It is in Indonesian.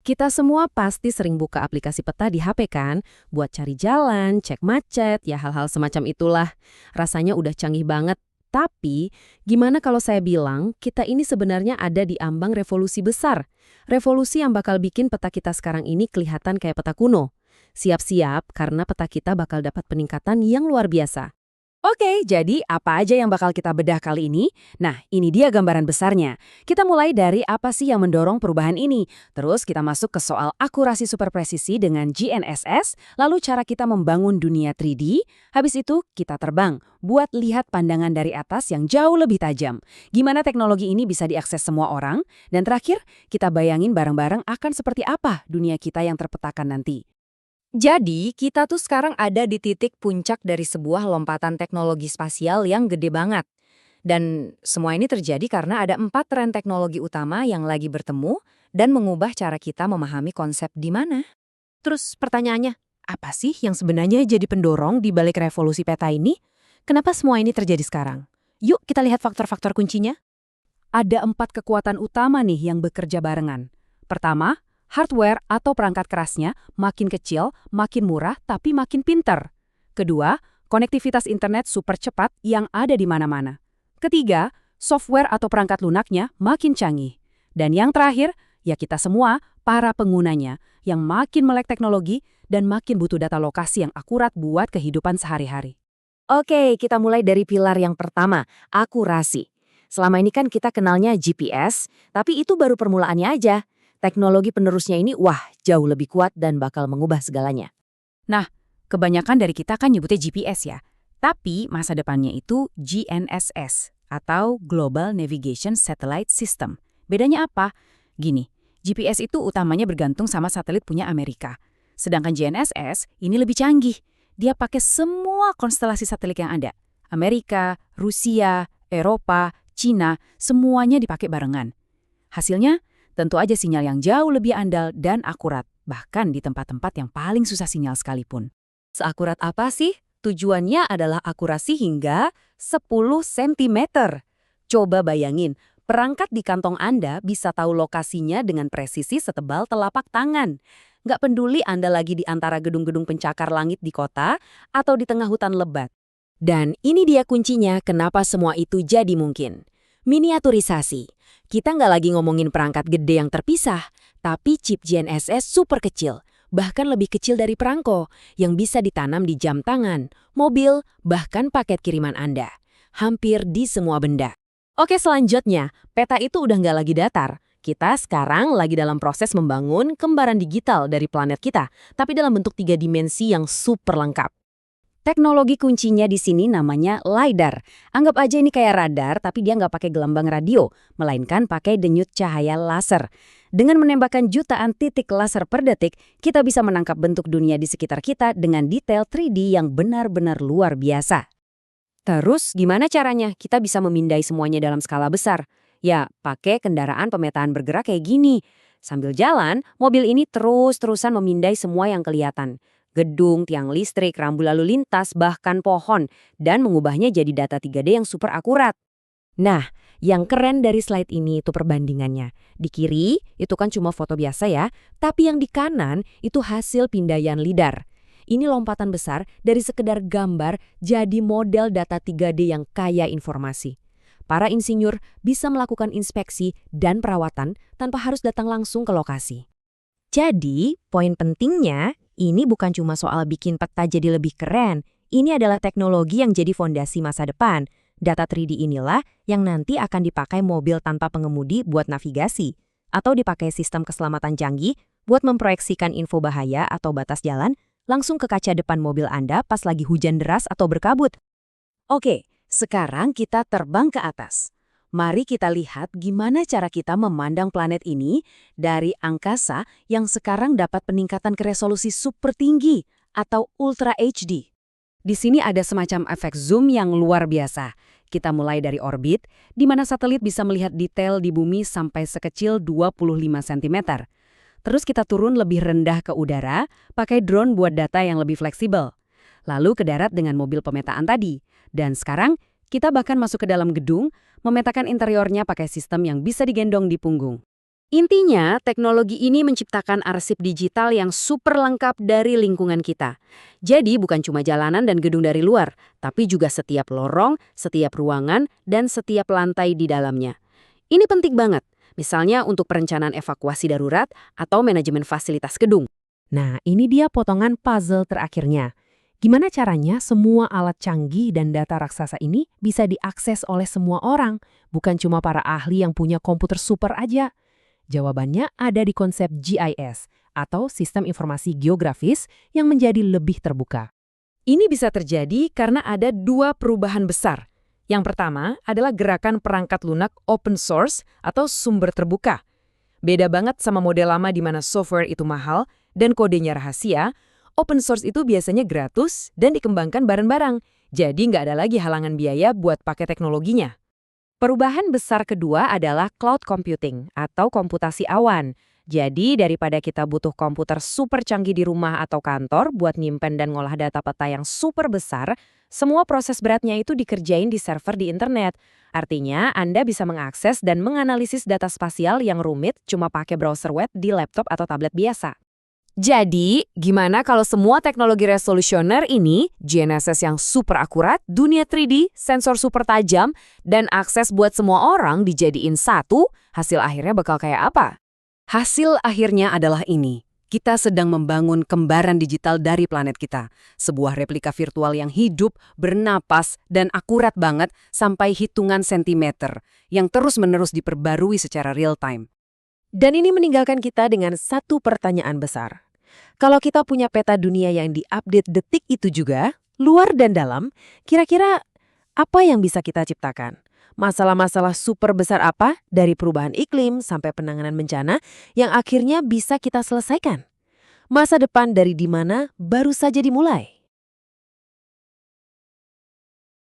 Kita semua pasti sering buka aplikasi peta di HP kan, buat cari jalan, cek macet, ya hal-hal semacam itulah. Rasanya udah canggih banget. Tapi, gimana kalau saya bilang kita ini sebenarnya ada di ambang revolusi besar? Revolusi yang bakal bikin peta kita sekarang ini kelihatan kayak peta kuno. Siap-siap karena peta kita bakal dapat peningkatan yang luar biasa. Oke, jadi apa aja yang bakal kita bedah kali ini? Nah, ini dia gambaran besarnya. Kita mulai dari apa sih yang mendorong perubahan ini. Terus kita masuk ke soal akurasi super presisi dengan GNSS, lalu cara kita membangun dunia 3D. Habis itu kita terbang, buat lihat pandangan dari atas yang jauh lebih tajam. Gimana teknologi ini bisa diakses semua orang? Dan terakhir, kita bayangin bareng-bareng akan seperti apa dunia kita yang terpetakan nanti. Jadi, kita tuh sekarang ada di titik puncak dari sebuah lompatan teknologi spasial yang gede banget. Dan semua ini terjadi karena ada 4 tren teknologi utama yang lagi bertemu dan mengubah cara kita memahami konsep di mana. Terus pertanyaannya, apa sih yang sebenarnya jadi pendorong di balik revolusi peta ini? Kenapa semua ini terjadi sekarang? Yuk kita lihat faktor-faktor kuncinya. Ada 4 kekuatan utama nih yang bekerja barengan. Pertama, hardware atau perangkat kerasnya makin kecil, makin murah, tapi makin pinter. Kedua, konektivitas internet super cepat yang ada di mana-mana. Ketiga, software atau perangkat lunaknya makin canggih. Dan yang terakhir, ya kita semua, para penggunanya, yang makin melek teknologi dan makin butuh data lokasi yang akurat buat kehidupan sehari-hari. Oke, kita mulai dari pilar yang pertama, akurasi. Selama ini kan kita kenalnya GPS, tapi itu baru permulaannya aja. Teknologi penerusnya ini, wah, jauh lebih kuat dan bakal mengubah segalanya. Nah, kebanyakan dari kita kan nyebutnya GPS ya. Tapi masa depannya itu GNSS atau Global Navigation Satellite System. Bedanya apa? Gini, GPS itu utamanya bergantung sama satelit punya Amerika. Sedangkan GNSS ini lebih canggih. Dia pakai semua konstelasi satelit yang ada. Amerika, Rusia, Eropa, Cina, semuanya dipakai barengan. Hasilnya, tentu aja sinyal yang jauh lebih andal dan akurat, bahkan di tempat-tempat yang paling susah sinyal sekalipun. Seakurat apa sih? Tujuannya adalah akurasi hingga 10 cm. Coba bayangin, perangkat di kantong Anda bisa tahu lokasinya dengan presisi setebal telapak tangan. Nggak peduli Anda lagi di antara gedung-gedung pencakar langit di kota atau di tengah hutan lebat. Dan ini dia kuncinya kenapa semua itu jadi mungkin. Miniaturisasi. Kita nggak lagi ngomongin perangkat gede yang terpisah, tapi chip GNSS super kecil, bahkan lebih kecil dari perangko, yang bisa ditanam di jam tangan, mobil, bahkan paket kiriman Anda. Hampir di semua benda. Oke, selanjutnya, peta itu udah nggak lagi datar. Kita sekarang lagi dalam proses membangun kembaran digital dari planet kita, tapi dalam bentuk 3 dimensi yang super lengkap. Teknologi kuncinya di sini namanya LiDAR. Anggap aja ini kayak radar, tapi dia nggak pakai gelombang radio, melainkan pakai denyut cahaya laser. Dengan menembakkan jutaan titik laser per detik, kita bisa menangkap bentuk dunia di sekitar kita dengan detail 3D yang benar-benar luar biasa. Terus, gimana caranya kita bisa memindai semuanya dalam skala besar? Ya, pakai kendaraan pemetaan bergerak kayak gini. Sambil jalan, mobil ini terus-terusan memindai semua yang kelihatan. Gedung, tiang listrik, rambu lalu lintas, bahkan pohon, dan mengubahnya jadi data 3D yang super akurat. Nah, yang keren dari slide ini itu perbandingannya. Di kiri, itu kan cuma foto biasa ya, tapi yang di kanan itu hasil pindaian LiDAR. Ini lompatan besar dari sekedar gambar jadi model data 3D yang kaya informasi. Para insinyur bisa melakukan inspeksi dan perawatan tanpa harus datang langsung ke lokasi. Jadi, poin pentingnya, ini bukan cuma soal bikin peta jadi lebih keren. Ini adalah teknologi yang jadi fondasi masa depan. Data 3D inilah yang nanti akan dipakai mobil tanpa pengemudi buat navigasi. Atau dipakai sistem keselamatan canggih buat memproyeksikan info bahaya atau batas jalan langsung ke kaca depan mobil Anda pas lagi hujan deras atau berkabut. Oke, sekarang kita terbang ke atas. Mari kita lihat gimana cara kita memandang planet ini dari angkasa yang sekarang dapat peningkatan ke resolusi super tinggi atau Ultra HD. Di sini ada semacam efek zoom yang luar biasa. Kita mulai dari orbit, di mana satelit bisa melihat detail di bumi sampai sekecil 25 cm. Terus kita turun lebih rendah ke udara, pakai drone buat data yang lebih fleksibel. Lalu ke darat dengan mobil pemetaan tadi. Dan sekarang, kita bahkan masuk ke dalam gedung, memetakan interiornya pakai sistem yang bisa digendong di punggung. Intinya, teknologi ini menciptakan arsip digital yang super lengkap dari lingkungan kita. Jadi bukan cuma jalanan dan gedung dari luar, tapi juga setiap lorong, setiap ruangan, dan setiap lantai di dalamnya. Ini penting banget, misalnya untuk perencanaan evakuasi darurat atau manajemen fasilitas gedung. Nah, ini dia potongan puzzle terakhirnya. Gimana caranya semua alat canggih dan data raksasa ini bisa diakses oleh semua orang, bukan cuma para ahli yang punya komputer super aja? Jawabannya ada di konsep GIS, atau Sistem Informasi Geografis yang menjadi lebih terbuka. Ini bisa terjadi karena ada dua perubahan besar. Yang pertama adalah gerakan perangkat lunak open source atau sumber terbuka. Beda banget sama model lama di mana software itu mahal dan kodenya rahasia, open source itu biasanya gratis dan dikembangkan bareng-bareng. Jadi nggak ada lagi halangan biaya buat pakai teknologinya. Perubahan besar kedua adalah cloud computing atau komputasi awan. Jadi daripada kita butuh komputer super canggih di rumah atau kantor buat nyimpen dan ngolah data peta yang super besar, semua proses beratnya itu dikerjain di server di internet. Artinya Anda bisa mengakses dan menganalisis data spasial yang rumit cuma pakai browser web di laptop atau tablet biasa. Jadi, gimana kalau semua teknologi resolusioner ini, GNSS yang super akurat, dunia 3D, sensor super tajam, dan akses buat semua orang dijadiin satu, hasil akhirnya bakal kayak apa? Hasil akhirnya adalah ini. Kita sedang membangun kembaran digital dari planet kita. Sebuah replika virtual yang hidup, bernapas, dan akurat banget sampai hitungan sentimeter, yang terus-menerus diperbarui secara real time. Dan ini meninggalkan kita dengan satu pertanyaan besar. Kalau kita punya peta dunia yang diupdate detik itu juga, luar dan dalam, kira-kira apa yang bisa kita ciptakan? Masalah-masalah super besar apa dari perubahan iklim sampai penanganan bencana yang akhirnya bisa kita selesaikan? Masa depan dari di mana baru saja dimulai.